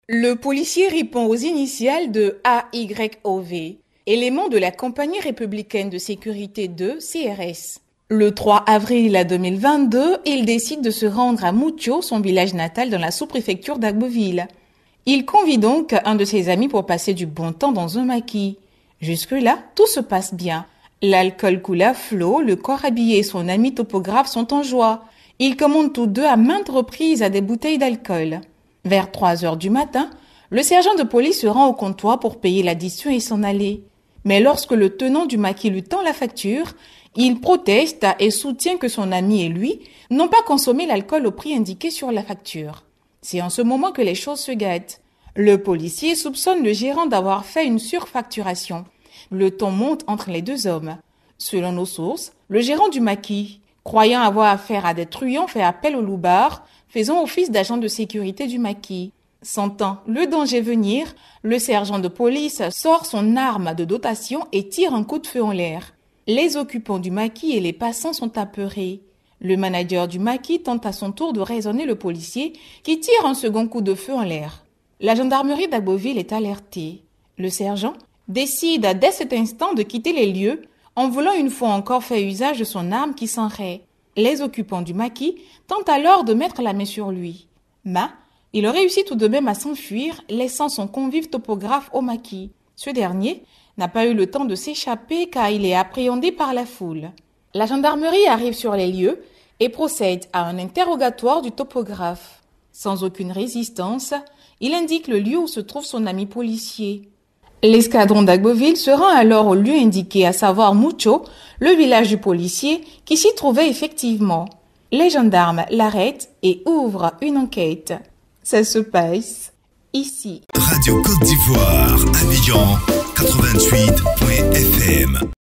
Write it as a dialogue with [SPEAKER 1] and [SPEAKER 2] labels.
[SPEAKER 1] Le policier répond aux initiales de AYOV, élément de la compagnie républicaine de sécurité 2, CRS. Le 3 avril 2022, il décide de se rendre à Moutio, son village natal dans la sous-préfecture d'Agboville. Il convie donc un de ses amis pour passer du bon temps dans un maquis. Jusque-là, tout se passe bien. L'alcool coule à flot, le corps habillé et son ami topographe sont en joie. Ils commandent tous deux à maintes reprises à des bouteilles d'alcool. Vers 3 heures du matin, le sergent de police se rend au comptoir pour payer l'addition et s'en aller. Mais lorsque le tenant du maquis lui tend la facture, il proteste et soutient que son ami et lui n'ont pas consommé l'alcool au prix indiqué sur la facture. C'est en ce moment que les choses se gâtent. Le policier soupçonne le gérant d'avoir fait une surfacturation. Le ton monte entre les deux hommes. Selon nos sources, le gérant du maquis, croyant avoir affaire à des truands, fait appel au loupard, faisant office d'agent de sécurité du maquis. Sentant le danger venir, le sergent de police sort son arme de dotation et tire un coup de feu en l'air. Les occupants du maquis et les passants sont apeurés. Le manager du maquis tente à son tour de raisonner le policier qui tire un second coup de feu en l'air. La gendarmerie d'Agboville est alertée. Le sergent décide dès cet instant de quitter les lieux en voulant une fois encore faire usage de son arme qui s'enraie. Les occupants du maquis tentent alors de mettre la main sur lui. Mais il réussit tout de même à s'enfuir, laissant son convive topographe au maquis. Ce dernier n'a pas eu le temps de s'échapper car il est appréhendé par la foule. La gendarmerie arrive sur les lieux et procède à un interrogatoire du topographe. Sans aucune résistance, il indique le lieu où se trouve son ami policier. L'escadron d'Agboville se rend alors au lieu indiqué, à savoir Moutio, le village du policier, qui s'y trouvait effectivement. Les gendarmes l'arrêtent et ouvrent une enquête. Ça se passe ici.
[SPEAKER 2] Radio Côte d'Ivoire, Abidjan 88.fm.